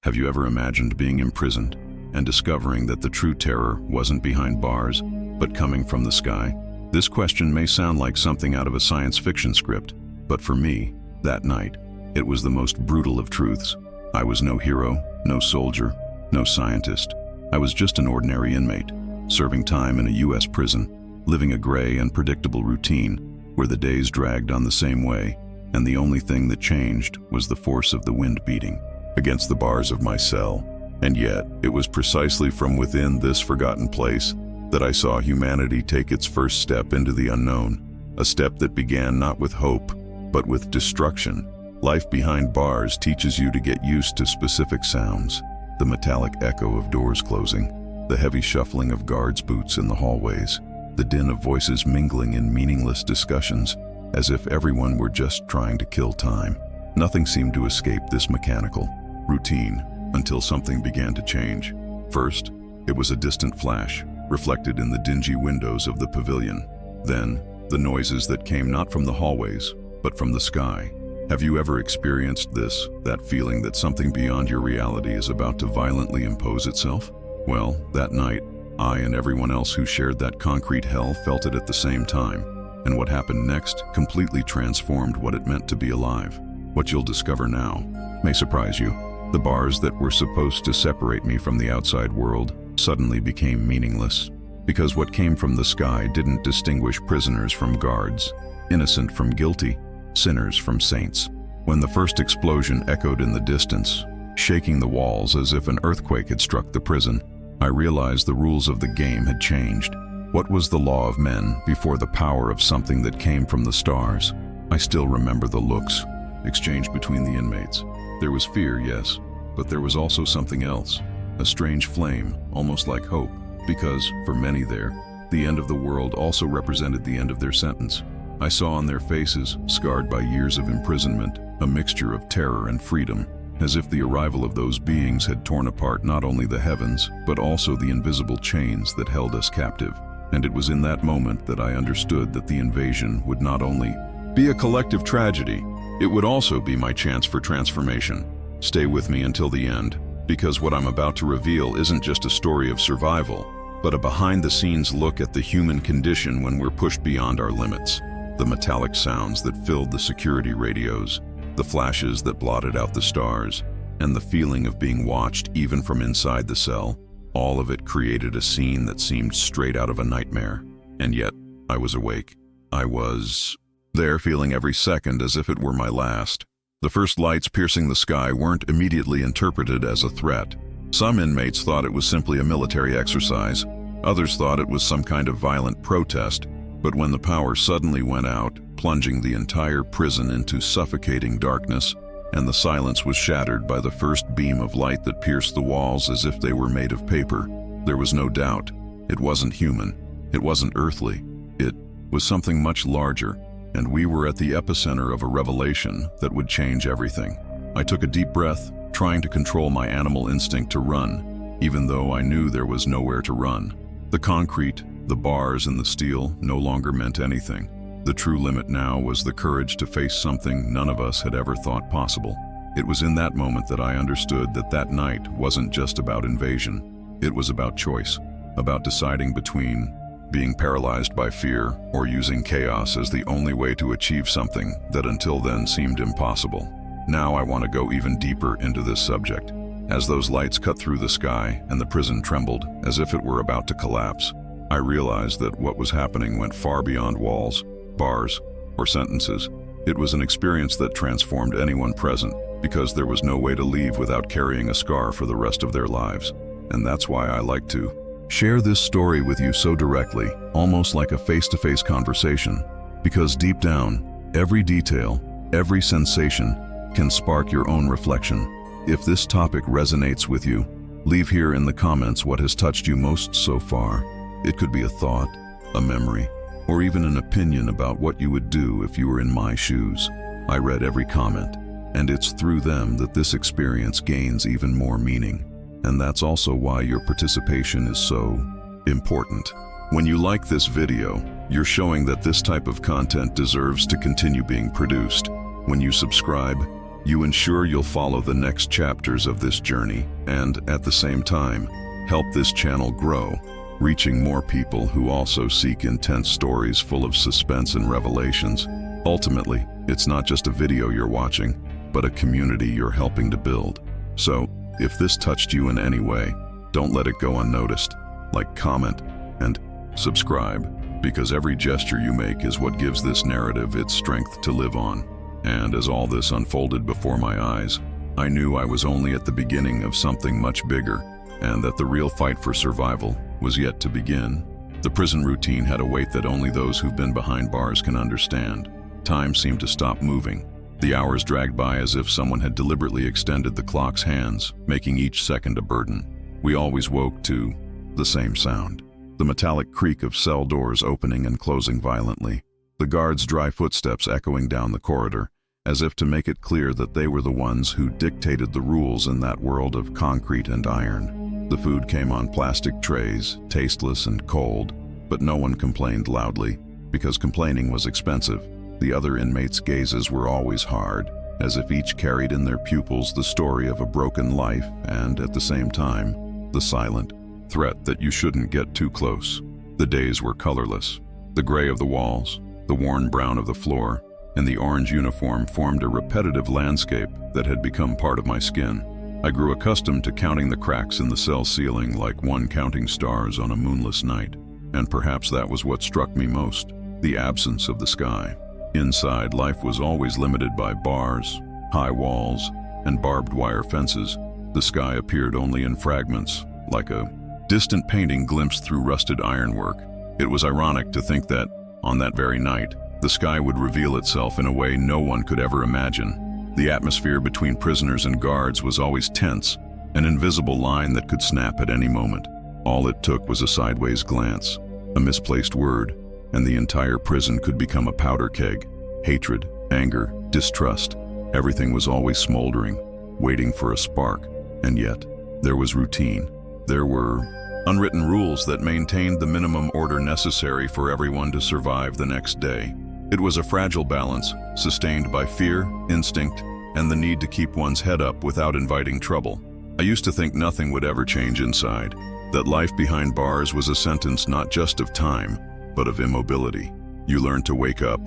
Have you ever imagined being imprisoned and discovering that the true terror wasn't behind bars, but coming from the sky? This question may sound like something out of a science fiction script, but for me, that night, it was the most brutal of truths. I was no hero, no soldier, no scientist. I was just an ordinary inmate, serving time in a US prison, living a gray and predictable routine where the days dragged on the same way, and the only thing that changed was the force of the wind beating against the bars of my cell. And yet, it was precisely from within this forgotten place that I saw humanity take its first step into the unknown, a step that began not with hope, but with destruction. Life behind bars teaches you to get used to specific sounds: the metallic echo of doors closing, the heavy shuffling of guards' boots in the hallways, the din of voices mingling in meaningless discussions, as if everyone were just trying to kill time. Nothing seemed to escape this mechanical routine until something began to change. First, it was a distant flash, reflected in the dingy windows of the pavilion. Then, the noises that came not from the hallways, but from the sky. Have you ever experienced this, that feeling that something beyond your reality is about to violently impose itself? Well, that night, I and everyone else who shared that concrete hell felt it at the same time. And what happened next completely transformed what it meant to be alive. What you'll discover now may surprise you. The bars that were supposed to separate me from the outside world suddenly became meaningless, because what came from the sky didn't distinguish prisoners from guards, innocent from guilty, sinners from saints. When the first explosion echoed in the distance, shaking the walls as if an earthquake had struck the prison, I realized the rules of the game had changed. What was the law of men before the power of something that came from the stars? I still remember the looks exchanged between the inmates. There was fear, yes, but there was also something else, a strange flame, almost like hope, because, for many there, the end of the world also represented the end of their sentence. I saw on their faces, scarred by years of imprisonment, a mixture of terror and freedom, as if the arrival of those beings had torn apart not only the heavens, but also the invisible chains that held us captive. And it was in that moment that I understood that the invasion would not only be a collective tragedy, it would also be my chance for transformation. Stay with me until the end, because what I'm about to reveal isn't just a story of survival, but a behind-the-scenes look at the human condition when we're pushed beyond our limits. The metallic sounds that filled the security radios, the flashes that blotted out the stars, and the feeling of being watched even from inside the cell, all of it created a scene that seemed straight out of a nightmare. And yet, I was awake. I was there, feeling every second as if it were my last. The first lights piercing the sky weren't immediately interpreted as a threat. Some inmates thought it was simply a military exercise. Others thought it was some kind of violent protest. But when the power suddenly went out, plunging the entire prison into suffocating darkness, and the silence was shattered by the first beam of light that pierced the walls as if they were made of paper, there was no doubt. It wasn't human. It wasn't earthly. It was something much larger. And we were at the epicenter of a revelation that would change everything. I took a deep breath, trying to control my animal instinct to run, even though I knew there was nowhere to run. The concrete, the bars, and the steel no longer meant anything. The true limit now was the courage to face something none of us had ever thought possible. It was in that moment that I understood that that night wasn't just about invasion. It was about choice, about deciding between being paralyzed by fear or using chaos as the only way to achieve something that until then seemed impossible. Now I want to go even deeper into this subject. As those lights cut through the sky and the prison trembled as if it were about to collapse, I realized that what was happening went far beyond walls, bars, or sentences. It was an experience that transformed anyone present, because there was no way to leave without carrying a scar for the rest of their lives. And that's why I like to share this story with you so directly, almost like a face-to-face conversation, because deep down, every detail, every sensation can spark your own reflection. If this topic resonates with you, leave here in the comments what has touched you most so far. It could be a thought, a memory, or even an opinion about what you would do if you were in my shoes. I read every comment, and it's through them that this experience gains even more meaning. And that's also why your participation is so important. When you like this video, you're showing that this type of content deserves to continue being produced. When you subscribe, You ensure you'll follow the next chapters of this journey and, at the same time, help this channel grow, reaching more people who also seek intense stories full of suspense and revelations. Ultimately, it's not just a video you're watching, but a community you're helping to build. So, if this touched you in any way, don't let it go unnoticed. Like, comment, and subscribe, because every gesture you make is what gives this narrative its strength to live on. And as all this unfolded before my eyes, I knew I was only at the beginning of something much bigger, and that the real fight for survival was yet to begin. The prison routine had a weight that only those who've been behind bars can understand. Time seemed to stop moving. The hours dragged by as if someone had deliberately extended the clock's hands, making each second a burden. We always woke to the same sound. The metallic creak of cell doors opening and closing violently. The guards' dry footsteps echoing down the corridor, as if to make it clear that they were the ones who dictated the rules in that world of concrete and iron. The food came on plastic trays, tasteless and cold, but no one complained loudly, because complaining was expensive. The other inmates' gazes were always hard, as if each carried in their pupils the story of a broken life and, at the same time, the silent threat that you shouldn't get too close. The days were colorless. The gray of the walls, the worn brown of the floor, and the orange uniform formed a repetitive landscape that had become part of my skin. I grew accustomed to counting the cracks in the cell ceiling like one counting stars on a moonless night, and perhaps that was what struck me most, the absence of the sky. Inside, life was always limited by bars, high walls, and barbed wire fences. The sky appeared only in fragments, like a distant painting glimpsed through rusted ironwork. It was ironic to think that, on that very night, the sky would reveal itself in a way no one could ever imagine. The atmosphere between prisoners and guards was always tense, an invisible line that could snap at any moment. All it took was a sideways glance, a misplaced word, and the entire prison could become a powder keg. Hatred, anger, distrust, everything was always smoldering, waiting for a spark. And yet, there was routine. There were unwritten rules that maintained the minimum order necessary for everyone to survive the next day. It was a fragile balance, sustained by fear, instinct, and the need to keep one's head up without inviting trouble. I used to think nothing would ever change inside, that life behind bars was a sentence not just of time, but of immobility. You learn to wake up,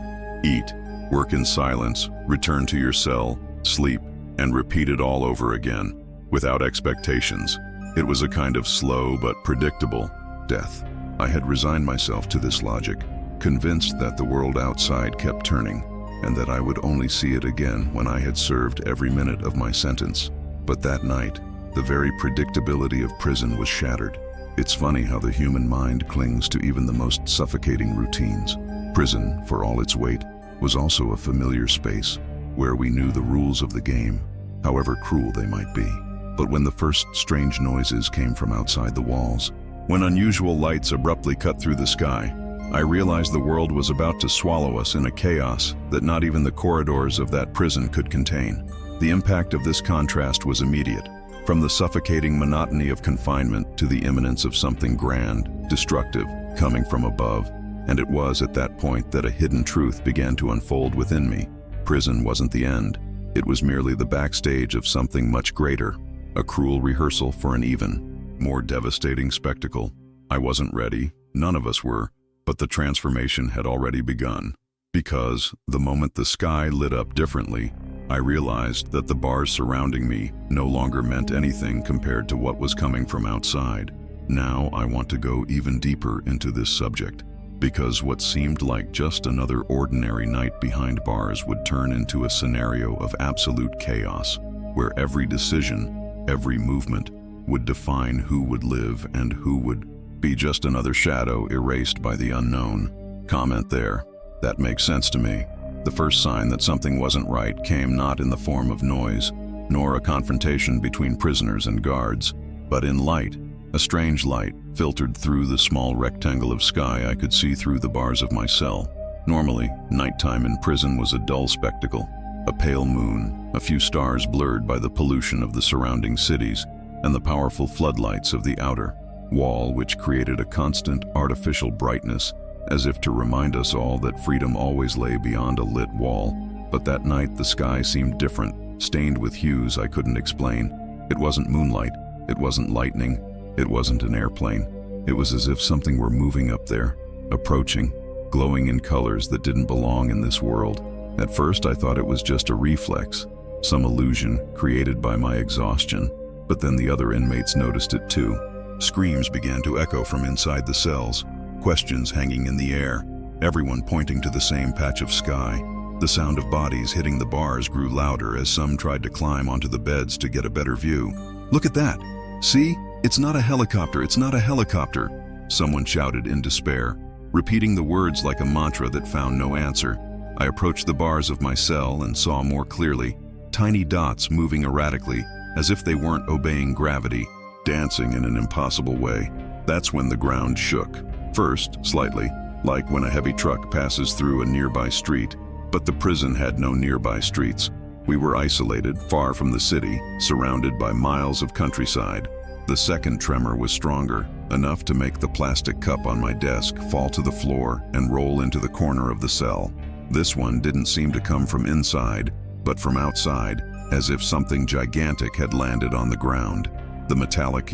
eat, work in silence, return to your cell, sleep, and repeat it all over again, without expectations. It was a kind of slow but predictable death. I had resigned myself to this logic, convinced that the world outside kept turning, and that I would only see it again when I had served every minute of my sentence. But that night, the very predictability of prison was shattered. It's funny how the human mind clings to even the most suffocating routines. Prison, for all its weight, was also a familiar space, where we knew the rules of the game, however cruel they might be. But when the first strange noises came from outside the walls, when unusual lights abruptly cut through the sky, I realized the world was about to swallow us in a chaos that not even the corridors of that prison could contain. The impact of this contrast was immediate, from the suffocating monotony of confinement to the imminence of something grand, destructive, coming from above. And it was at that point that a hidden truth began to unfold within me. Prison wasn't the end. It was merely the backstage of something much greater, a cruel rehearsal for an even more devastating spectacle. I wasn't ready, none of us were, but the transformation had already begun. Because, the moment the sky lit up differently, I realized that the bars surrounding me no longer meant anything compared to what was coming from outside. Now I want to go even deeper into this subject, because what seemed like just another ordinary night behind bars would turn into a scenario of absolute chaos, where every decision, every movement, would define who would live and who would be just another shadow erased by the unknown. Comment there. That makes sense to me. The first sign that something wasn't right came not in the form of noise, nor a confrontation between prisoners and guards, but in light. A strange light filtered through the small rectangle of sky I could see through the bars of my cell. Normally, nighttime in prison was a dull spectacle. A pale moon, a few stars blurred by the pollution of the surrounding cities, and the powerful floodlights of the outer wall, which created a constant artificial brightness, as if to remind us all that freedom always lay beyond a lit wall. But that night the sky seemed different, stained with hues I couldn't explain. It wasn't moonlight, it wasn't lightning, it wasn't an airplane. It was as if something were moving up there, approaching, glowing in colors that didn't belong in this world. At first I thought it was just a reflex, some illusion created by my exhaustion, but then the other inmates noticed it too. Screams began to echo from inside the cells, questions hanging in the air, everyone pointing to the same patch of sky. The sound of bodies hitting the bars grew louder as some tried to climb onto the beds to get a better view. "Look at that! See? It's not a helicopter, it's not a helicopter!" Someone shouted in despair, repeating the words like a mantra that found no answer. I approached the bars of my cell and saw more clearly, tiny dots moving erratically, as if they weren't obeying gravity, dancing in an impossible way. That's when the ground shook. First, slightly, like when a heavy truck passes through a nearby street. But the prison had no nearby streets. We were isolated, far from the city, surrounded by miles of countryside. The second tremor was stronger, enough to make the plastic cup on my desk fall to the floor and roll into the corner of the cell. This one didn't seem to come from inside, but from outside, as if something gigantic had landed on the ground. The metallic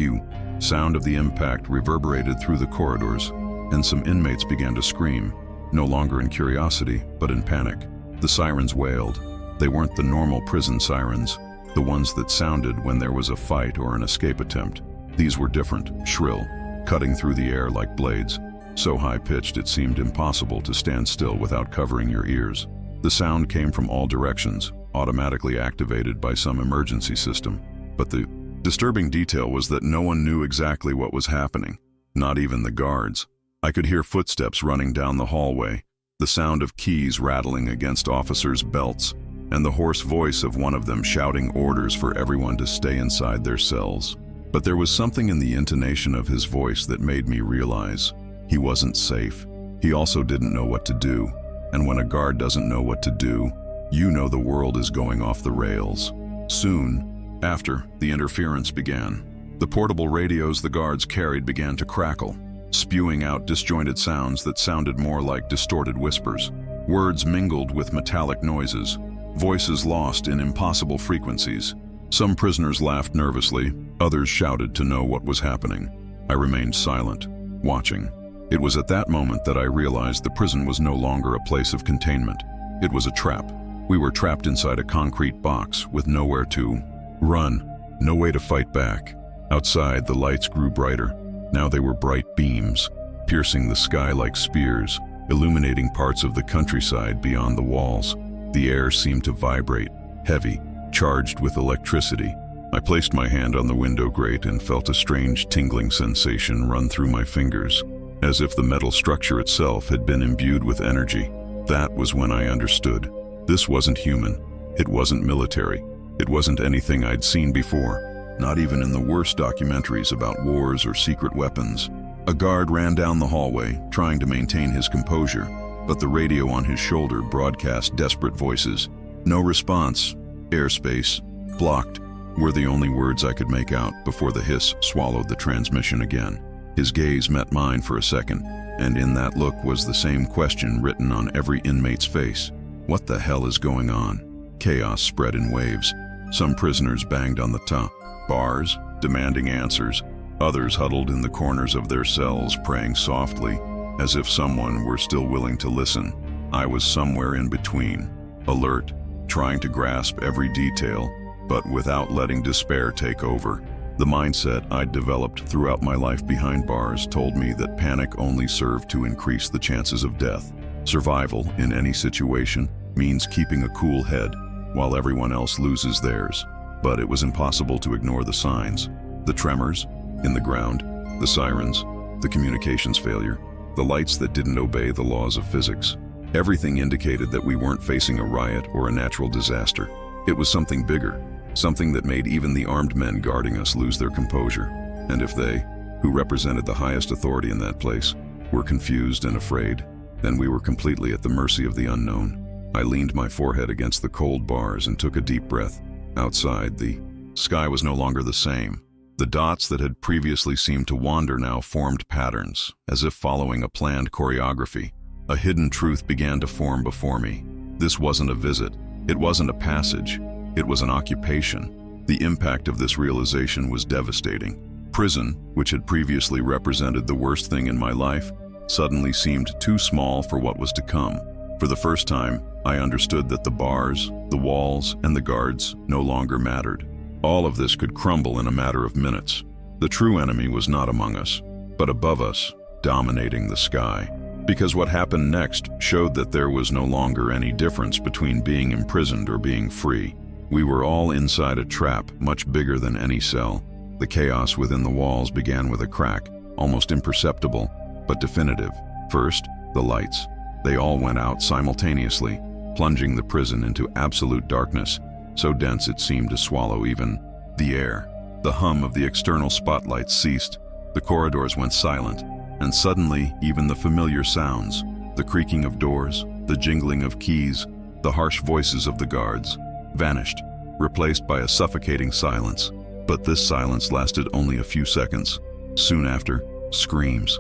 sound of the impact reverberated through the corridors, and some inmates began to scream, no longer in curiosity, but in panic. The sirens wailed. They weren't the normal prison sirens, the ones that sounded when there was a fight or an escape attempt. These were different, shrill, cutting through the air like blades, so high-pitched it seemed impossible to stand still without covering your ears. The sound came from all directions, automatically activated by some emergency system. But the disturbing detail was that no one knew exactly what was happening, not even the guards. I could hear footsteps running down the hallway, the sound of keys rattling against officers' belts, and the hoarse voice of one of them shouting orders for everyone to stay inside their cells. But there was something in the intonation of his voice that made me realize he wasn't safe. He also didn't know what to do, and when a guard doesn't know what to do, you know the world is going off the rails. Soon after, the interference began. The portable radios the guards carried began to crackle, spewing out disjointed sounds that sounded more like distorted whispers. Words mingled with metallic noises, voices lost in impossible frequencies. Some prisoners laughed nervously, others shouted to know what was happening. I remained silent, watching. It was at that moment that I realized the prison was no longer a place of containment. It was a trap. We were trapped inside a concrete box with nowhere to run, no way to fight back. Outside, the lights grew brighter. Now they were bright beams, piercing the sky like spears, illuminating parts of the countryside beyond the walls. The air seemed to vibrate, heavy, charged with electricity. I placed my hand on the window grate and felt a strange tingling sensation run through my fingers, as if the metal structure itself had been imbued with energy. That was when I understood. This wasn't human. It wasn't military. It wasn't anything I'd seen before. Not even in the worst documentaries about wars or secret weapons. A guard ran down the hallway, trying to maintain his composure, but the radio on his shoulder broadcast desperate voices. "No response. Airspace. Blocked," were the only words I could make out before the hiss swallowed the transmission again. His gaze met mine for a second, and in that look was the same question written on every inmate's face. What the hell is going on? Chaos spread in waves. Some prisoners banged on the top bars, demanding answers. Others huddled in the corners of their cells, praying softly, as if someone were still willing to listen. I was somewhere in between, alert, trying to grasp every detail, but without letting despair take over. The mindset I'd developed throughout my life behind bars told me that panic only served to increase the chances of death. Survival in any situation means keeping a cool head while everyone else loses theirs. But it was impossible to ignore the signs. The tremors in the ground, the sirens, the communications failure, the lights that didn't obey the laws of physics. Everything indicated that we weren't facing a riot or a natural disaster. It was something bigger, something that made even the armed men guarding us lose their composure. And if they, who represented the highest authority in that place, were confused and afraid, then we were completely at the mercy of the unknown. I leaned my forehead against the cold bars and took a deep breath. Outside, the sky was no longer the same. The dots that had previously seemed to wander now formed patterns, as if following a planned choreography. A hidden truth began to form before me. This wasn't a visit. It wasn't a passage. It was an occupation. The impact of this realization was devastating. Prison, which had previously represented the worst thing in my life, suddenly seemed too small for what was to come. For the first time, I understood that the bars, the walls, and the guards no longer mattered. All of this could crumble in a matter of minutes. The true enemy was not among us, but above us, dominating the sky. Because what happened next showed that there was no longer any difference between being imprisoned or being free. We were all inside a trap much bigger than any cell. The chaos within the walls began with a crack, almost imperceptible, but definitive. First, the lights. They all went out simultaneously, plunging the prison into absolute darkness, so dense it seemed to swallow even the air. The hum of the external spotlights ceased, the corridors went silent, and suddenly even the familiar sounds, the creaking of doors, the jingling of keys, the harsh voices of the guards, vanished, replaced by a suffocating silence. But this silence lasted only a few seconds. Soon after, screams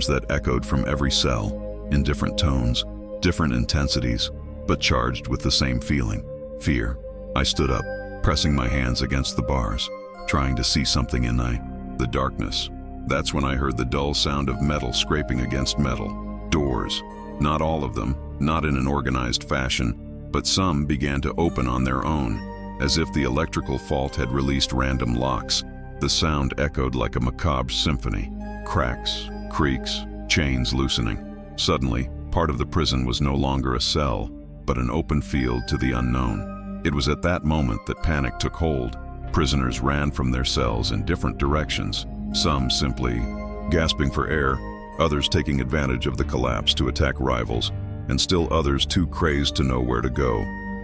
that echoed from every cell, in different tones, different intensities, but charged with the same feeling, fear. I stood up, pressing my hands against the bars, trying to see something in the darkness. That's when I heard the dull sound of metal scraping against metal. Doors. Not all of them, not in an organized fashion, but some began to open on their own, as if the electrical fault had released random locks. The sound echoed like a macabre symphony. Cracks, creaks, chains loosening. Suddenly, part of the prison was no longer a cell, but an open field to the unknown. It was at that moment that panic took hold. Prisoners ran from their cells in different directions, some simply gasping for air, others taking advantage of the collapse to attack rivals, and still others too crazed to know where to go.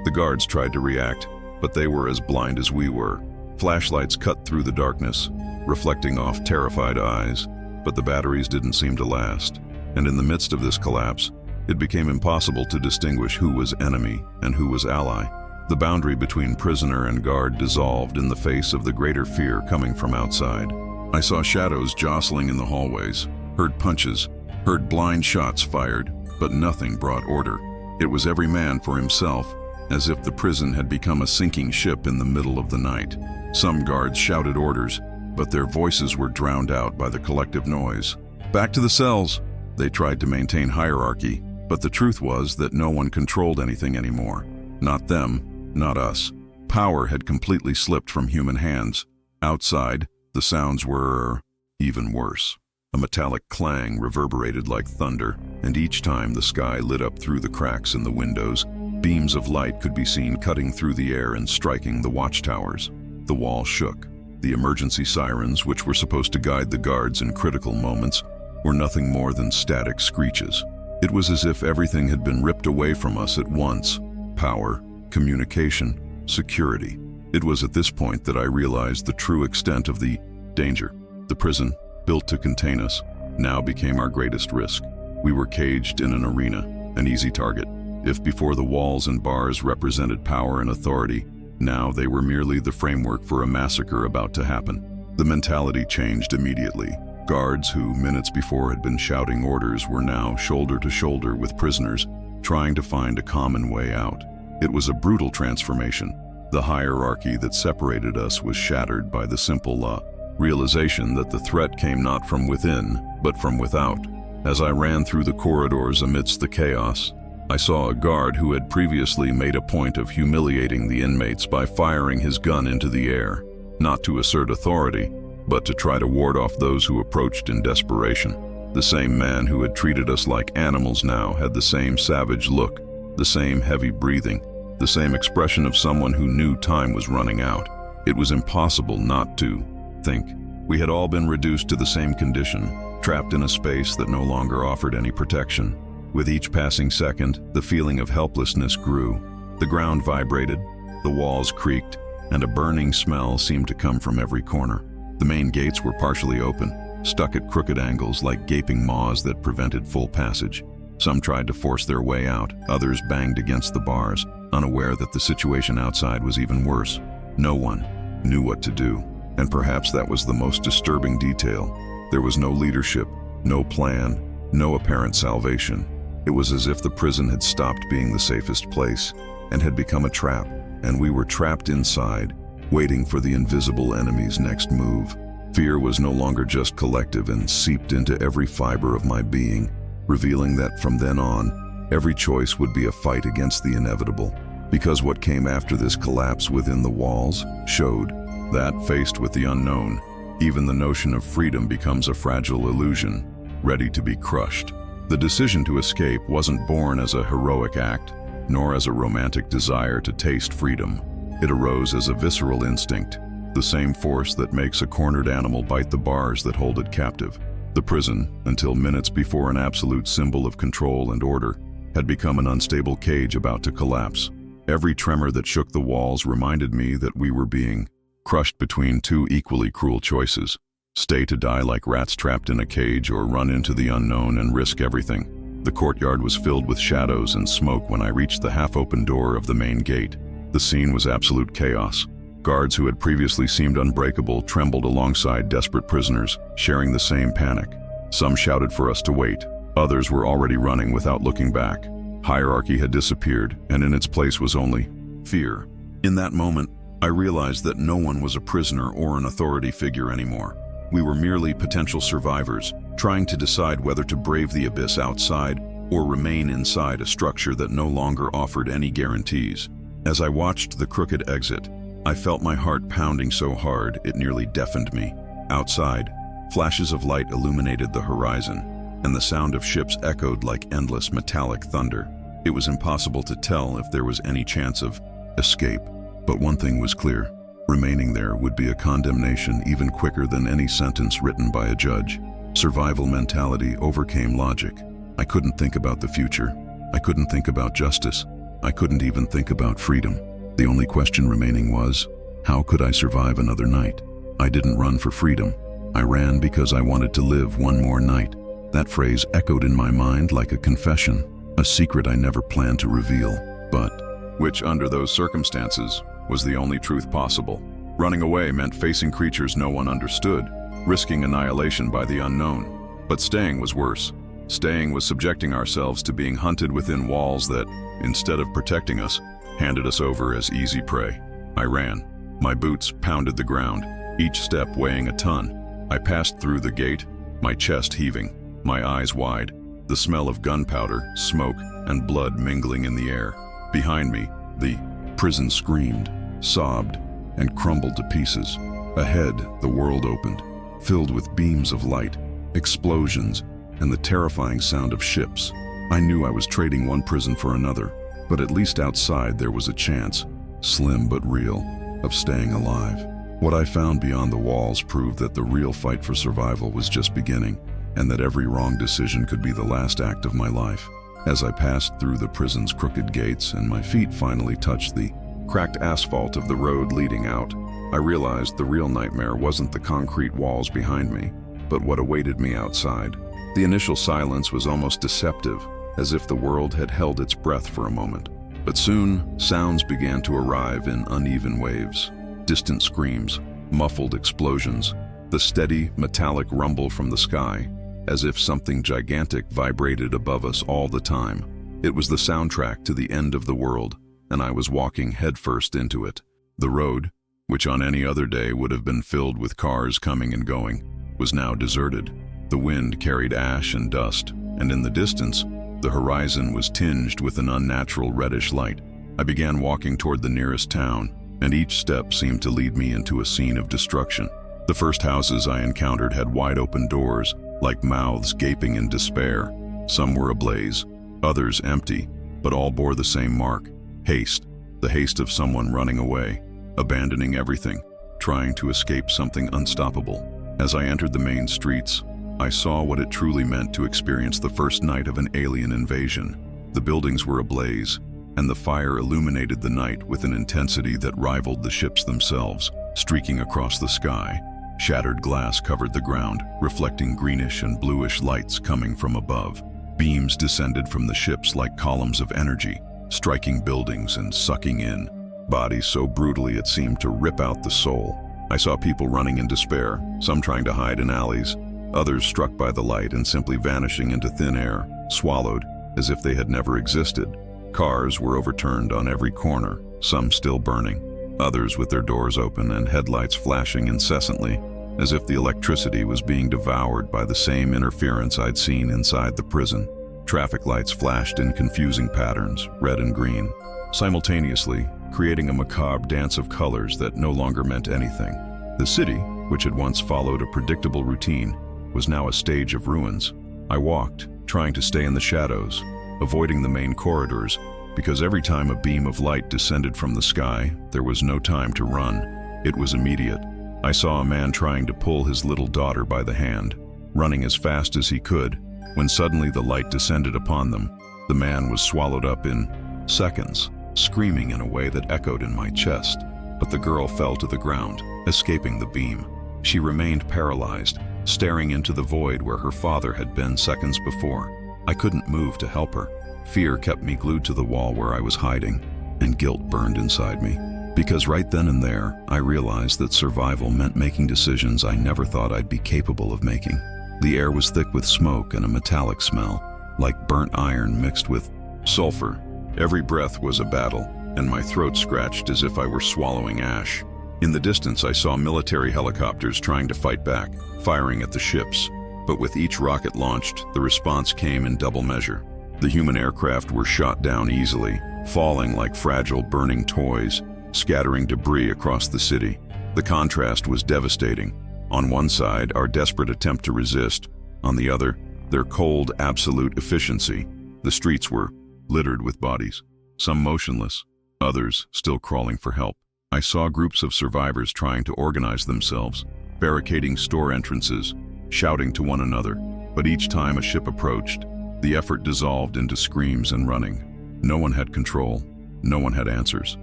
The guards tried to react, but they were as blind as we were. Flashlights cut through the darkness, reflecting off terrified eyes, but the batteries didn't seem to last. And in the midst of this collapse, it became impossible to distinguish who was enemy and who was ally. The boundary between prisoner and guard dissolved in the face of the greater fear coming from outside. I saw shadows jostling in the hallways, heard punches, heard blind shots fired, but nothing brought order. It was every man for himself, as if the prison had become a sinking ship in the middle of the night. Some guards shouted orders, but their voices were drowned out by the collective noise. Back to the cells! They tried to maintain hierarchy, but the truth was that no one controlled anything anymore. Not them, not us. Power had completely slipped from human hands. Outside, the sounds were even worse. A metallic clang reverberated like thunder, and each time the sky lit up through the cracks in the windows, beams of light could be seen cutting through the air and striking the watchtowers. The wall shook. The emergency sirens, which were supposed to guide the guards in critical moments, were nothing more than static screeches. It was as if everything had been ripped away from us at once. Power, communication, security. It was at this point that I realized the true extent of the danger. The prison, built to contain us, now became our greatest risk. We were caged in an arena, an easy target. If before the walls and bars represented power and authority, now they were merely the framework for a massacre about to happen. The mentality changed immediately. Guards who minutes before had been shouting orders were now shoulder to shoulder with prisoners, trying to find a common way out. It was a brutal transformation. The hierarchy that separated us was shattered by the simple realization that the threat came not from within, but from without. As I ran through the corridors amidst the chaos, I saw a guard who had previously made a point of humiliating the inmates by firing his gun into the air, not to assert authority, but to try to ward off those who approached in desperation. The same man who had treated us like animals now had the same savage look, the same heavy breathing, the same expression of someone who knew time was running out. It was impossible not to think. We had all been reduced to the same condition, trapped in a space that no longer offered any protection. With each passing second, the feeling of helplessness grew. The ground vibrated, the walls creaked, and a burning smell seemed to come from every corner. The main gates were partially open, stuck at crooked angles like gaping maws that prevented full passage. Some tried to force their way out, others banged against the bars, unaware that the situation outside was even worse. No one knew what to do, and perhaps that was the most disturbing detail. There was no leadership, no plan, no apparent salvation. It was as if the prison had stopped being the safest place and had become a trap, and we were trapped inside, waiting for the invisible enemy's next move. Fear was no longer just collective and seeped into every fiber of my being, revealing that from then on, every choice would be a fight against the inevitable. Because what came after this collapse within the walls showed that, faced with the unknown, even the notion of freedom becomes a fragile illusion, ready to be crushed. The decision to escape wasn't born as a heroic act, nor as a romantic desire to taste freedom. It arose as a visceral instinct, the same force that makes a cornered animal bite the bars that hold it captive. The prison, until minutes before an absolute symbol of control and order, had become an unstable cage about to collapse. Every tremor that shook the walls reminded me that we were being crushed between two equally cruel choices: stay to die like rats trapped in a cage, or run into the unknown and risk everything. The courtyard was filled with shadows and smoke when I reached the half-open door of the main gate. The scene was absolute chaos. Guards who had previously seemed unbreakable trembled alongside desperate prisoners, sharing the same panic. Some shouted for us to wait. Others were already running without looking back. Hierarchy had disappeared, and in its place was only fear. In that moment, I realized that no one was a prisoner or an authority figure anymore. We were merely potential survivors, trying to decide whether to brave the abyss outside or remain inside a structure that no longer offered any guarantees. As I watched the crooked exit, I felt my heart pounding so hard it nearly deafened me. Outside, flashes of light illuminated the horizon, and the sound of ships echoed like endless metallic thunder. It was impossible to tell if there was any chance of escape, but one thing was clear: remaining there would be a condemnation even quicker than any sentence written by a judge. Survival mentality overcame logic. I couldn't think about the future. I couldn't think about justice. I couldn't even think about freedom. The only question remaining was, how could I survive another night? I didn't run for freedom. I ran because I wanted to live one more night. That phrase echoed in my mind like a confession, a secret I never planned to reveal, but which, under those circumstances, was the only truth possible. Running away meant facing creatures no one understood, risking annihilation by the unknown. But staying was worse. Staying was subjecting ourselves to being hunted within walls that, instead of protecting us, handed us over as easy prey. I ran. My boots pounded the ground, each step weighing a ton. I passed through the gate, my chest heaving, my eyes wide, the smell of gunpowder, smoke, and blood mingling in the air. Behind me, the prison screamed, sobbed, and crumbled to pieces. Ahead, the world opened, filled with beams of light, explosions, and the terrifying sound of ships. I knew I was trading one prison for another, but at least outside there was a chance, slim but real, of staying alive. What I found beyond the walls proved that the real fight for survival was just beginning, and that every wrong decision could be the last act of my life. As I passed through the prison's crooked gates and my feet finally touched the cracked asphalt of the road leading out, I realized the real nightmare wasn't the concrete walls behind me, but what awaited me outside. The initial silence was almost deceptive, as if the world had held its breath for a moment. But soon, sounds began to arrive in uneven waves. Distant screams, muffled explosions, the steady, metallic rumble from the sky, as if something gigantic vibrated above us all the time. It was the soundtrack to the end of the world, and I was walking headfirst into it. The road, which on any other day would have been filled with cars coming and going, was now deserted. The wind carried ash and dust, and in the distance, the horizon was tinged with an unnatural reddish light. I began walking toward the nearest town, and each step seemed to lead me into a scene of destruction. The first houses I encountered had wide-open doors, like mouths gaping in despair. Some were ablaze, others empty, but all bore the same mark: haste, the haste of someone running away, abandoning everything, trying to escape something unstoppable. As I entered the main streets, I saw what it truly meant to experience the first night of an alien invasion. The buildings were ablaze, and the fire illuminated the night with an intensity that rivaled the ships themselves, streaking across the sky. Shattered glass covered the ground, reflecting greenish and bluish lights coming from above. Beams descended from the ships like columns of energy, striking buildings and sucking in bodies so brutally it seemed to rip out the soul. I saw people running in despair, some trying to hide in alleys, others struck by the light and simply vanishing into thin air, swallowed as if they had never existed. Cars were overturned on every corner, some still burning, others with their doors open and headlights flashing incessantly, as if the electricity was being devoured by the same interference I'd seen inside the prison. Traffic lights flashed in confusing patterns, red and green, simultaneously creating a macabre dance of colors that no longer meant anything. The city, which had once followed a predictable routine, was now a stage of ruins. I walked, trying to stay in the shadows, avoiding the main corridors, because every time a beam of light descended from the sky, there was no time to run. It was immediate. I saw a man trying to pull his little daughter by the hand, running as fast as he could, when suddenly the light descended upon them. The man was swallowed up in seconds, screaming in a way that echoed in my chest. But the girl fell to the ground, escaping the beam. She remained paralyzed, staring into the void where her father had been seconds before. I couldn't move to help her. Fear kept me glued to the wall where I was hiding, and guilt burned inside me. Because right then and there, I realized that survival meant making decisions I never thought I'd be capable of making. The air was thick with smoke and a metallic smell, like burnt iron mixed with sulfur. Every breath was a battle, and my throat scratched as if I were swallowing ash. In the distance, I saw military helicopters trying to fight back, firing at the ships. But with each rocket launched, the response came in double measure. The human aircraft were shot down easily, falling like fragile burning toys, scattering debris across the city. The contrast was devastating. On one side, our desperate attempt to resist. On the other, their cold, absolute efficiency. The streets were littered with bodies, some motionless, others still crawling for help. I saw groups of survivors trying to organize themselves, barricading store entrances, shouting to one another. But each time a ship approached, the effort dissolved into screams and running. No one had control. No one had answers.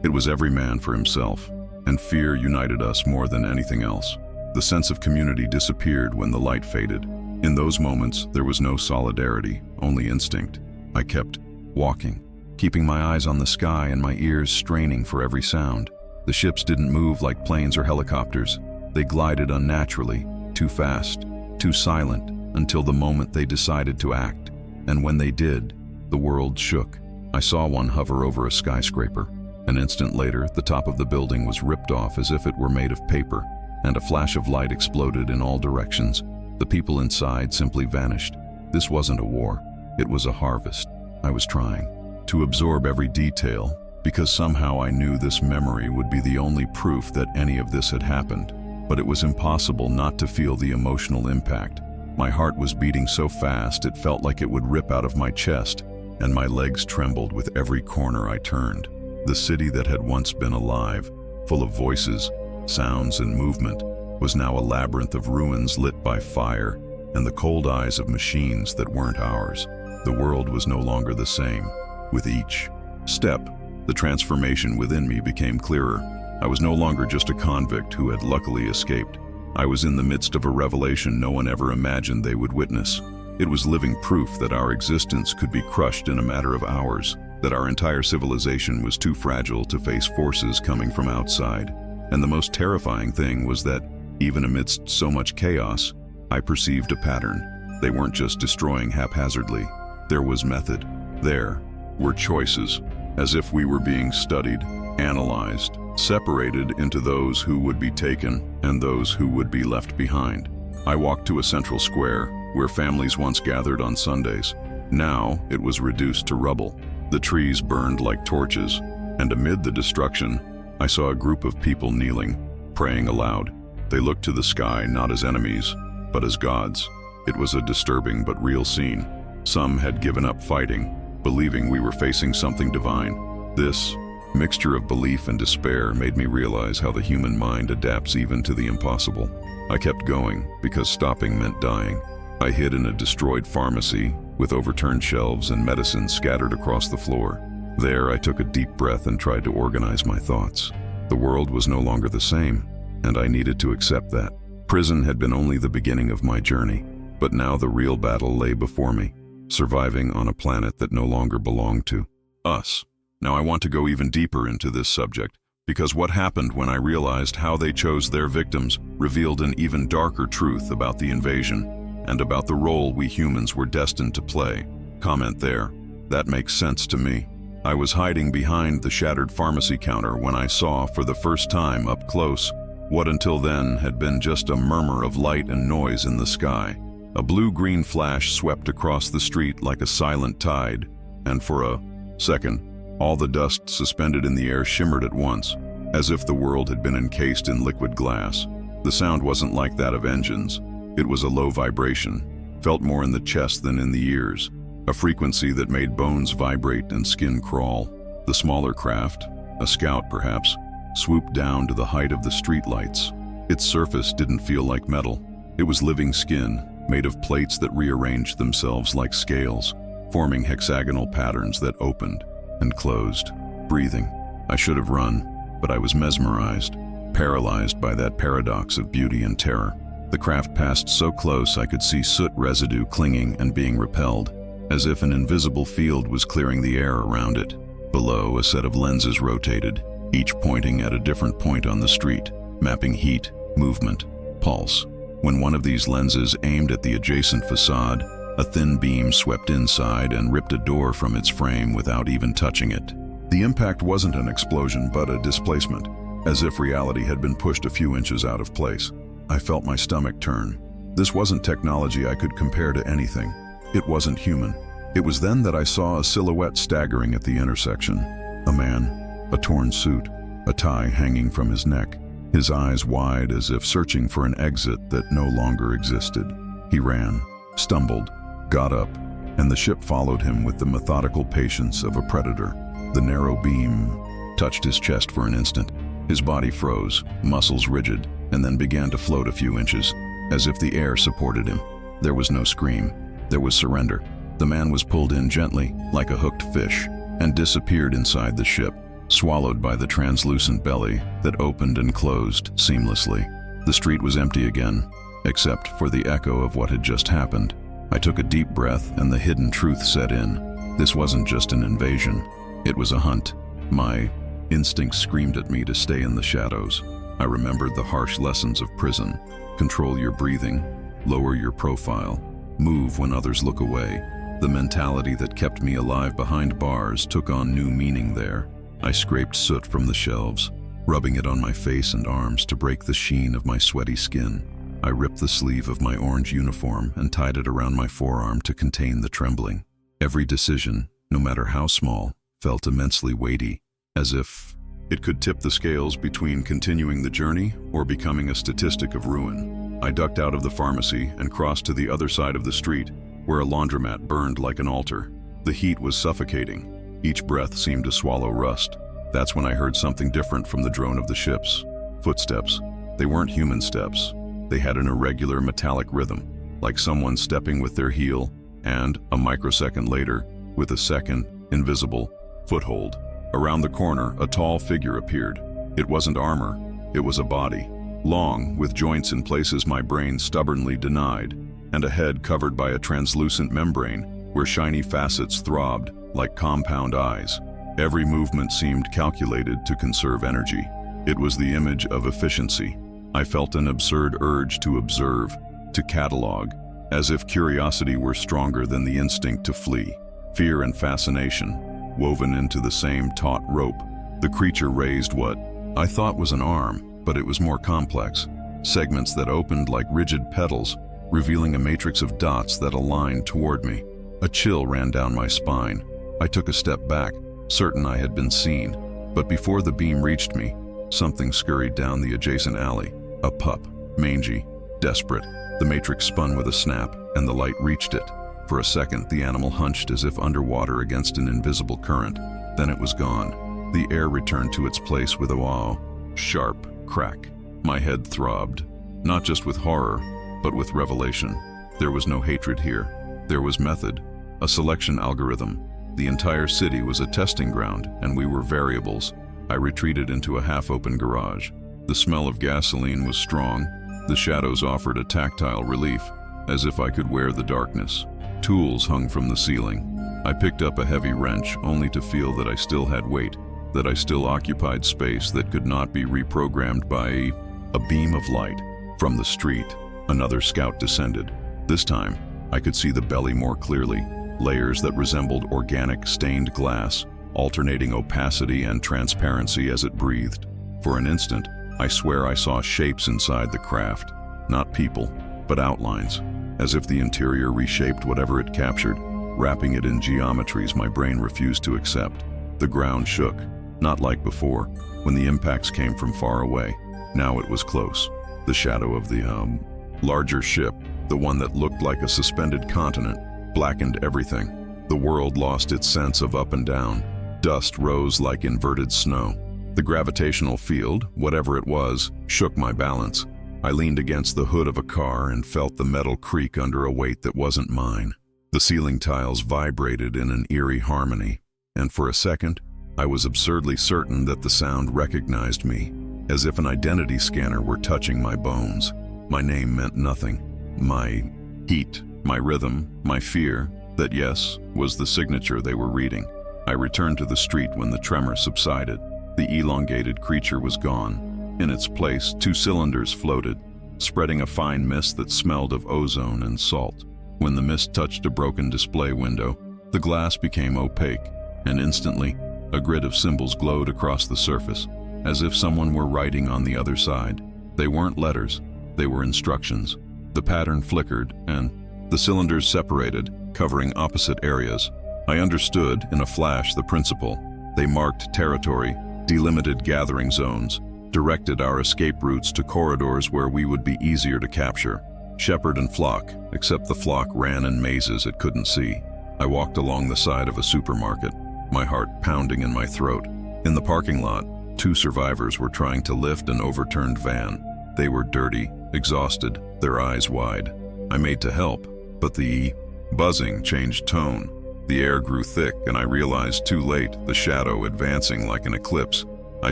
It was every man for himself, and fear united us more than anything else. The sense of community disappeared when the light faded. In those moments, there was no solidarity, only instinct. I kept walking, keeping my eyes on the sky and my ears straining for every sound. The ships didn't move like planes or helicopters. They glided unnaturally, too fast, too silent, until the moment they decided to act. And when they did, the world shook. I saw one hover over a skyscraper. An instant later, the top of the building was ripped off as if it were made of paper, and a flash of light exploded in all directions. The people inside simply vanished. This wasn't a war. It was a harvest. I was trying to absorb every detail, because somehow I knew this memory would be the only proof that any of this had happened. But it was impossible not to feel the emotional impact. My heart was beating so fast it felt like it would rip out of my chest, and my legs trembled with every corner I turned. The city that had once been alive, full of voices, sounds, and movement, was now a labyrinth of ruins lit by fire and the cold eyes of machines that weren't ours. The world was no longer the same. With each step, the transformation within me became clearer. I was no longer just a convict who had luckily escaped. I was in the midst of a revelation no one ever imagined they would witness. It was living proof that our existence could be crushed in a matter of hours, that our entire civilization was too fragile to face forces coming from outside. And the most terrifying thing was that, even amidst so much chaos, I perceived a pattern. They weren't just destroying haphazardly. There was method. There were choices, as if we were being studied, analyzed, separated into those who would be taken and those who would be left behind. I walked to a central square where families once gathered on Sundays. Now it was reduced to rubble. The trees burned like torches, and amid the destruction, I saw a group of people kneeling, praying aloud. They looked to the sky not as enemies, but as gods. It was a disturbing but real scene. Some had given up fighting, believing we were facing something divine. This mixture of belief and despair made me realize how the human mind adapts even to the impossible. I kept going because stopping meant dying. I hid in a destroyed pharmacy with overturned shelves and medicines scattered across the floor. There, I took a deep breath and tried to organize my thoughts. The world was no longer the same, and I needed to accept that. Prison had been only the beginning of my journey, but now the real battle lay before me, surviving on a planet that no longer belonged to us. Now I want to go even deeper into this subject, because what happened when I realized how they chose their victims revealed an even darker truth about the invasion and about the role we humans were destined to play. Comment there. That makes sense to me. I was hiding behind the shattered pharmacy counter when I saw, for the first time up close, what until then had been just a murmur of light and noise in the sky. A blue-green flash swept across the street like a silent tide, and for a second, all the dust suspended in the air shimmered at once, as if the world had been encased in liquid glass. The sound wasn't like that of engines. It was a low vibration, felt more in the chest than in the ears, a frequency that made bones vibrate and skin crawl. The smaller craft, a scout perhaps, swooped down to the height of the streetlights. Its surface didn't feel like metal. It was living skin, made of plates that rearranged themselves like scales, forming hexagonal patterns that opened and closed. Breathing. I should have run, but I was mesmerized, paralyzed by that paradox of beauty and terror. The craft passed so close I could see soot residue clinging and being repelled, as if an invisible field was clearing the air around it. Below, a set of lenses rotated, each pointing at a different point on the street, mapping heat, movement, pulse. When one of these lenses aimed at the adjacent facade, a thin beam swept inside and ripped a door from its frame without even touching it. The impact wasn't an explosion, but a displacement, as if reality had been pushed a few inches out of place. I felt my stomach turn. This wasn't technology I could compare to anything. It wasn't human. It was then that I saw a silhouette staggering at the intersection. A man, a torn suit, a tie hanging from his neck, his eyes wide as if searching for an exit that no longer existed. He ran, stumbled, got up, and the ship followed him with the methodical patience of a predator. The narrow beam touched his chest for an instant. His body froze, muscles rigid, and then began to float a few inches, as if the air supported him. There was no scream. There was surrender. The man was pulled in gently, like a hooked fish, and disappeared inside the ship, swallowed by the translucent belly that opened and closed seamlessly. The street was empty again, except for the echo of what had just happened. I took a deep breath and the hidden truth set in. This wasn't just an invasion. It was a hunt. My instinct screamed at me to stay in the shadows. I remembered the harsh lessons of prison. Control your breathing, lower your profile, move when others look away. The mentality that kept me alive behind bars took on new meaning there. I scraped soot from the shelves, rubbing it on my face and arms to break the sheen of my sweaty skin. I ripped the sleeve of my orange uniform and tied it around my forearm to contain the trembling. Every decision, no matter how small, felt immensely weighty, as if it could tip the scales between continuing the journey or becoming a statistic of ruin. I ducked out of the pharmacy and crossed to the other side of the street, where a laundromat burned like an altar. The heat was suffocating. Each breath seemed to swallow rust. That's when I heard something different from the drone of the ships. Footsteps. They weren't human steps. They had an irregular metallic rhythm, like someone stepping with their heel, and, a microsecond later, with a second, invisible, foothold. Around the corner, a tall figure appeared. It wasn't armor. It was a body. Long, with joints in places my brain stubbornly denied, and a head covered by a translucent membrane where shiny facets throbbed like compound eyes. Every movement seemed calculated to conserve energy. It was the image of efficiency. I felt an absurd urge to observe, to catalog, as if curiosity were stronger than the instinct to flee. Fear and fascination, woven into the same taut rope. The creature raised what I thought was an arm, but it was more complex. Segments that opened like rigid petals, revealing a matrix of dots that aligned toward me. A chill ran down my spine. I took a step back, certain I had been seen. But before the beam reached me, something scurried down the adjacent alley. A pup, mangy, desperate. The matrix spun with a snap, and the light reached it. For a second, the animal hunched as if underwater against an invisible current. Then it was gone. The air returned to its place with a wow, sharp crack. My head throbbed, not just with horror, but with revelation. There was no hatred here. There was method, a selection algorithm. The entire city was a testing ground, and we were variables. I retreated into a half-open garage. The smell of gasoline was strong. The shadows offered a tactile relief, as if I could wear the darkness. Tools hung from the ceiling. I picked up a heavy wrench, only to feel that I still had weight, that I still occupied space that could not be reprogrammed by a beam of light. From the street, another scout descended. This time, I could see the belly more clearly, layers that resembled organic stained glass, alternating opacity and transparency as it breathed. For an instant, I swear I saw shapes inside the craft, not people, but outlines, as if the interior reshaped whatever it captured, wrapping it in geometries my brain refused to accept. The ground shook, not like before, when the impacts came from far away. Now it was close. The shadow of the, larger ship, the one that looked like a suspended continent, blackened everything. The world lost its sense of up and down. Dust rose like inverted snow. The gravitational field, whatever it was, shook my balance. I leaned against the hood of a car and felt the metal creak under a weight that wasn't mine. The ceiling tiles vibrated in an eerie harmony, and for a second, I was absurdly certain that the sound recognized me, as if an identity scanner were touching my bones. My name meant nothing. My heat, my rhythm, my fear, that yes, was the signature they were reading. I returned to the street when the tremor subsided. The elongated creature was gone. In its place, 2 cylinders floated, spreading a fine mist that smelled of ozone and salt. When the mist touched a broken display window, the glass became opaque, and instantly, a grid of symbols glowed across the surface, as if someone were writing on the other side. They weren't letters, they were instructions. The pattern flickered, and the cylinders separated, covering opposite areas. I understood, in a flash, the principle. They marked territory, delimited gathering zones, directed our escape routes to corridors where we would be easier to capture. Shepherd and flock, except the flock ran in mazes it couldn't see. I walked along the side of a supermarket, my heart pounding in my throat. In the parking lot, 2 survivors were trying to lift an overturned van. They were dirty, exhausted, their eyes wide. I made to help, but the buzzing changed tone. The air grew thick, and I realized too late, the shadow advancing like an eclipse. I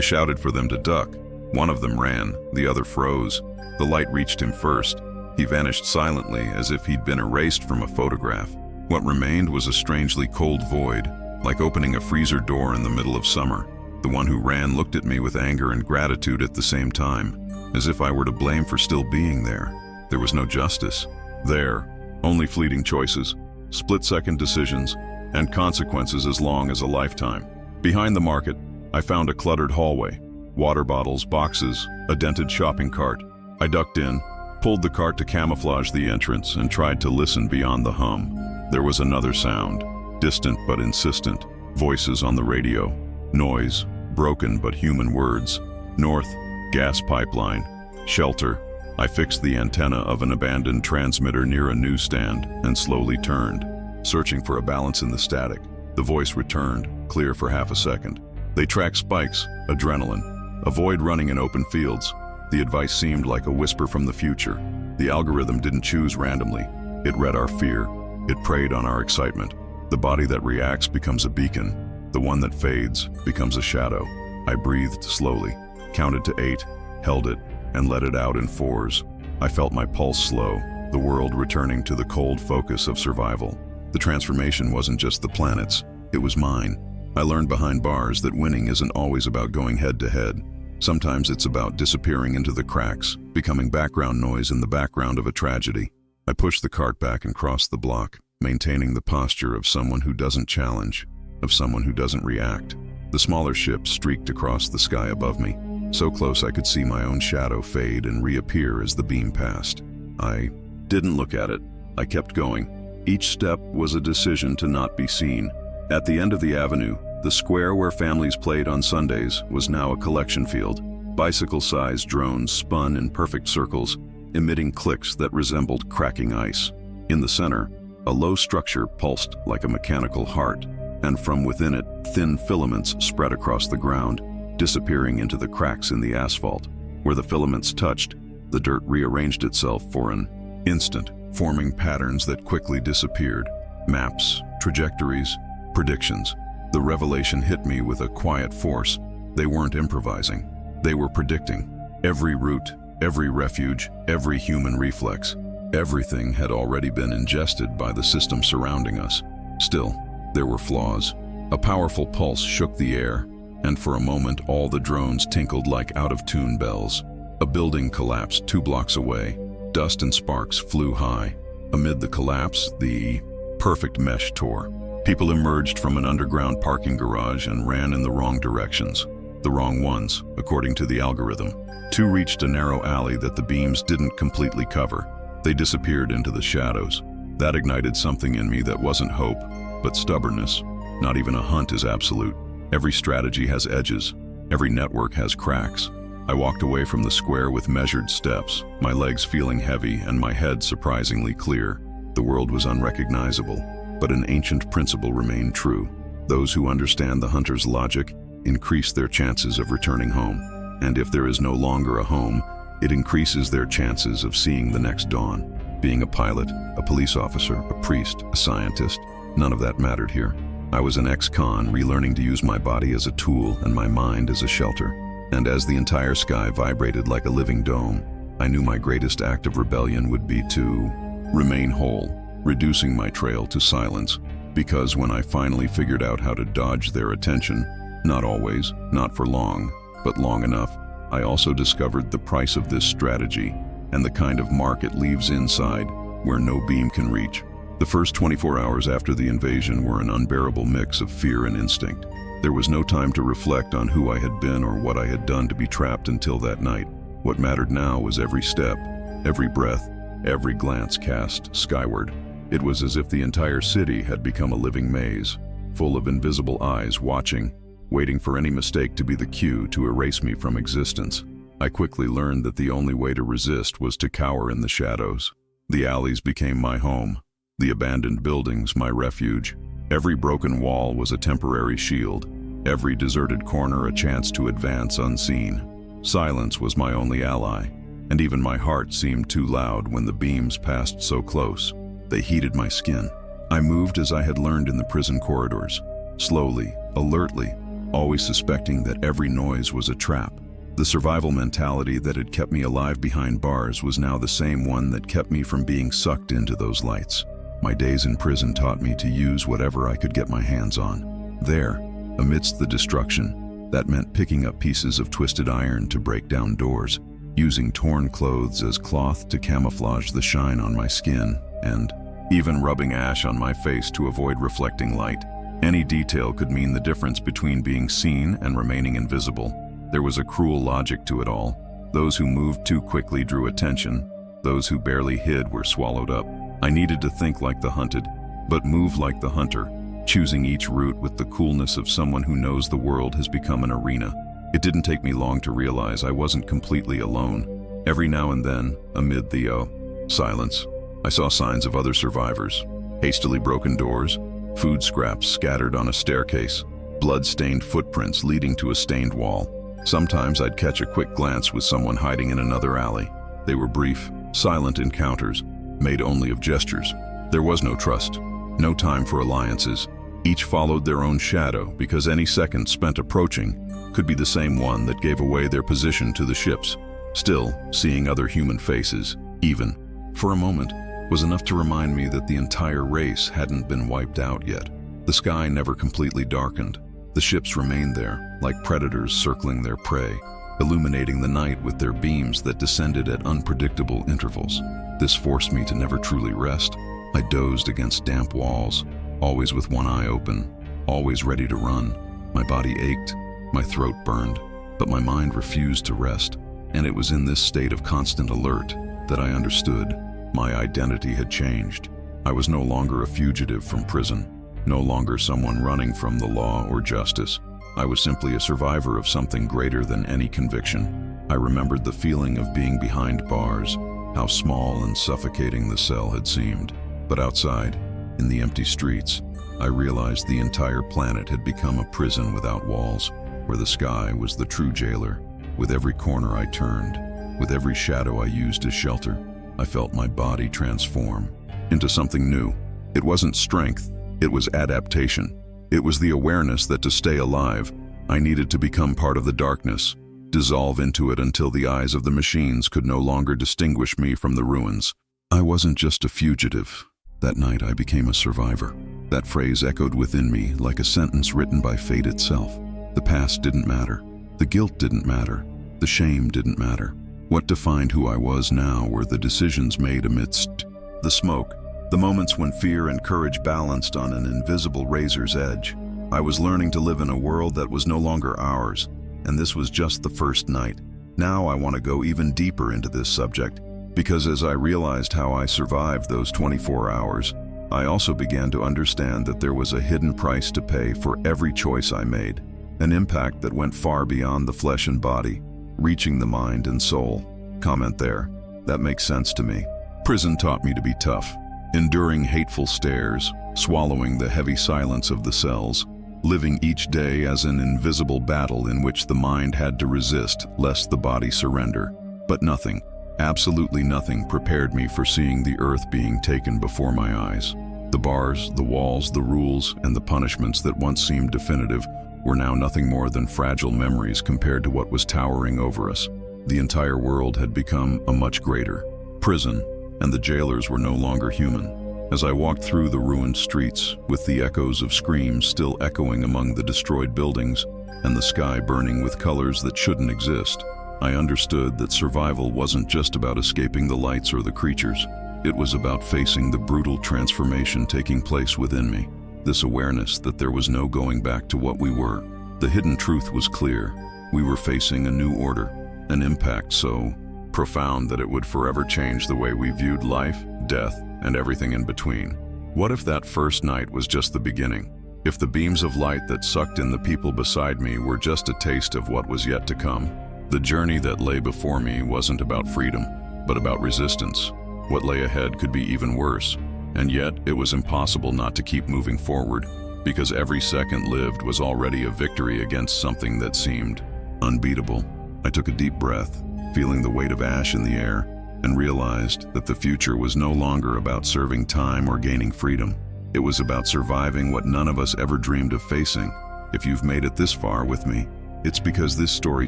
shouted for them to duck. One of them ran, the other froze. The light reached him first. He vanished silently, as if he'd been erased from a photograph. What remained was a strangely cold void, like opening a freezer door in the middle of summer. The one who ran looked at me with anger and gratitude at the same time, as if I were to blame for still being there. There was no justice. There, only fleeting choices, split-second decisions, and consequences as long as a lifetime. Behind the market, I found a cluttered hallway. Water bottles, boxes, a dented shopping cart. I ducked in, pulled the cart to camouflage the entrance, and tried to listen beyond the hum. There was another sound, distant but insistent. Voices on the radio. Noise, broken but human words. North, gas pipeline. Shelter. I fixed the antenna of an abandoned transmitter near a newsstand and slowly turned, searching for a balance in the static. The voice returned, clear for half a second. They track spikes, adrenaline. Avoid running in open fields. The advice seemed like a whisper from the future. The algorithm didn't choose randomly. It read our fear. It preyed on our excitement. The body that reacts becomes a beacon. The one that fades becomes a shadow. I breathed slowly, counted to 8, held it, and let it out in 4s. I felt my pulse slow, the world returning to the cold focus of survival. The transformation wasn't just the planet's, it was mine. I learned behind bars that winning isn't always about going head-to-head. Sometimes it's about disappearing into the cracks, becoming background noise in the background of a tragedy. I pushed the cart back and crossed the block, maintaining the posture of someone who doesn't challenge, of someone who doesn't react. The smaller ship streaked across the sky above me, so close I could see my own shadow fade and reappear as the beam passed. I didn't look at it. I kept going. Each step was a decision to not be seen. At the end of the avenue, the square where families played on Sundays was now a collection field. Bicycle-sized drones spun in perfect circles, emitting clicks that resembled cracking ice. In the center, a low structure pulsed like a mechanical heart, and from within it, thin filaments spread across the ground, disappearing into the cracks in the asphalt. Where the filaments touched, the dirt rearranged itself for an instant, forming patterns that quickly disappeared. Maps, trajectories, predictions. The revelation hit me with a quiet force. They weren't improvising. They were predicting. Every route, every refuge, every human reflex. Everything had already been ingested by the system surrounding us. Still, there were flaws. A powerful pulse shook the air, and for a moment all the drones tinkled like out-of-tune bells. A building collapsed 2 blocks away. Dust and sparks flew high. Amid the collapse, the perfect mesh tore. People emerged from an underground parking garage and ran in the wrong directions. The wrong ones, according to the algorithm. 2 reached a narrow alley that the beams didn't completely cover. They disappeared into the shadows. That ignited something in me that wasn't hope, but stubbornness. Not even a hunt is absolute. Every strategy has edges. Every network has cracks. I walked away from the square with measured steps, my legs feeling heavy and my head surprisingly clear. The world was unrecognizable, but an ancient principle remained true. Those who understand the hunter's logic increase their chances of returning home. And if there is no longer a home, it increases their chances of seeing the next dawn. Being a pilot, a police officer, a priest, a scientist, none of that mattered here. I was an ex-con relearning to use my body as a tool and my mind as a shelter. And as the entire sky vibrated like a living dome, I knew my greatest act of rebellion would be to remain whole, reducing my trail to silence. Because when I finally figured out how to dodge their attention, not always, not for long, but long enough, I also discovered the price of this strategy and the kind of mark it leaves inside where no beam can reach. The first 24 hours after the invasion were an unbearable mix of fear and instinct. There was no time to reflect on who I had been or what I had done to be trapped until that night. What mattered now was every step, every breath, every glance cast skyward. It was as if the entire city had become a living maze, full of invisible eyes watching, waiting for any mistake to be the cue to erase me from existence. I quickly learned that the only way to resist was to cower in the shadows. The alleys became my home, the abandoned buildings my refuge. Every broken wall was a temporary shield, every deserted corner a chance to advance unseen. Silence was my only ally, and even my heart seemed too loud when the beams passed so close. They heated my skin. I moved as I had learned in the prison corridors, slowly, alertly, always suspecting that every noise was a trap. The survival mentality that had kept me alive behind bars was now the same one that kept me from being sucked into those lights. My days in prison taught me to use whatever I could get my hands on. There, amidst the destruction, that meant picking up pieces of twisted iron to break down doors, using torn clothes as cloth to camouflage the shine on my skin, and even rubbing ash on my face to avoid reflecting light. Any detail could mean the difference between being seen and remaining invisible. There was a cruel logic to it all. Those who moved too quickly drew attention. Those who barely hid were swallowed up. I needed to think like the hunted, but move like the hunter, choosing each route with the coolness of someone who knows the world has become an arena. It didn't take me long to realize I wasn't completely alone. Every now and then, amid the silence, I saw signs of other survivors. Hastily broken doors, food scraps scattered on a staircase, blood-stained footprints leading to a stained wall. Sometimes I'd catch a quick glance with someone hiding in another alley. They were brief, silent encounters, made only of gestures. There was no trust, no time for alliances. Each followed their own shadow because any second spent approaching could be the same one that gave away their position to the ships. Still, seeing other human faces, even for a moment, was enough to remind me that the entire race hadn't been wiped out yet. The sky never completely darkened. The ships remained there, like predators circling their prey, illuminating the night with their beams that descended at unpredictable intervals. This forced me to never truly rest. I dozed against damp walls, always with one eye open, always ready to run. My body ached, my throat burned, but my mind refused to rest. And it was in this state of constant alert that I understood my identity had changed. I was no longer a fugitive from prison, no longer someone running from the law or justice. I was simply a survivor of something greater than any conviction. I remembered the feeling of being behind bars, how small and suffocating the cell had seemed. But outside, in the empty streets, I realized the entire planet had become a prison without walls, where the sky was the true jailer. With every corner I turned, with every shadow I used as shelter, I felt my body transform into something new. It wasn't strength, it was adaptation. It was the awareness that to stay alive, I needed to become part of the darkness, dissolve into it until the eyes of the machines could no longer distinguish me from the ruins. I wasn't just a fugitive. That night I became a survivor. That phrase echoed within me like a sentence written by fate itself. The past didn't matter. The guilt didn't matter. The shame didn't matter. What defined who I was now were the decisions made amidst the smoke. The moments when fear and courage balanced on an invisible razor's edge. I was learning to live in a world that was no longer ours, and this was just the first night. Now I want to go even deeper into this subject, because as I realized how I survived those 24 hours, I also began to understand that there was a hidden price to pay for every choice I made, an impact that went far beyond the flesh and body, reaching the mind and soul. Comment there. That makes sense to me. Prison taught me to be tough, enduring hateful stares, swallowing the heavy silence of the cells, living each day as an invisible battle in which the mind had to resist lest the body surrender. But nothing, absolutely nothing, prepared me for seeing the earth being taken before my eyes. The bars, the walls, the rules, and the punishments that once seemed definitive were now nothing more than fragile memories compared to what was towering over us. The entire world had become a much greater prison, and the jailers were no longer human. As I walked through the ruined streets, with the echoes of screams still echoing among the destroyed buildings, and the sky burning with colors that shouldn't exist, I understood that survival wasn't just about escaping the lights or the creatures. It was about facing the brutal transformation taking place within me. This awareness that there was no going back to what we were. The hidden truth was clear. We were facing a new order, an impact so profound that it would forever change the way we viewed life, death, and everything in between. What if that first night was just the beginning? If the beams of light that sucked in the people beside me were just a taste of what was yet to come? The journey that lay before me wasn't about freedom, but about resistance. What lay ahead could be even worse, and yet it was impossible not to keep moving forward, because every second lived was already a victory against something that seemed unbeatable. I took a deep breath, feeling the weight of ash in the air, and realized that the future was no longer about serving time or gaining freedom. It was about surviving what none of us ever dreamed of facing. If you've made it this far with me, it's because this story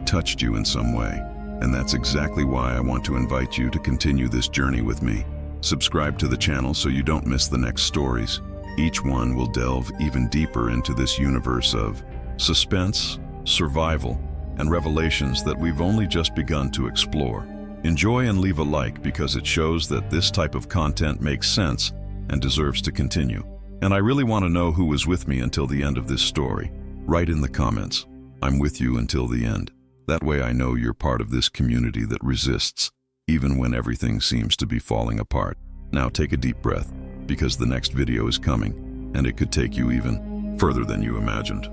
touched you in some way, and that's exactly why I want to invite you to continue this journey with me. Subscribe to the channel so you don't miss the next stories. Each one will delve even deeper into this universe of suspense, survival, and revelations that we've only just begun to explore. Enjoy and leave a like because it shows that this type of content makes sense and deserves to continue. And I really want to know who was with me until the end of this story. Write in the comments, "I'm with you until the end." That way I know you're part of this community that resists, even when everything seems to be falling apart. Now take a deep breath, because the next video is coming, and it could take you even further than you imagined.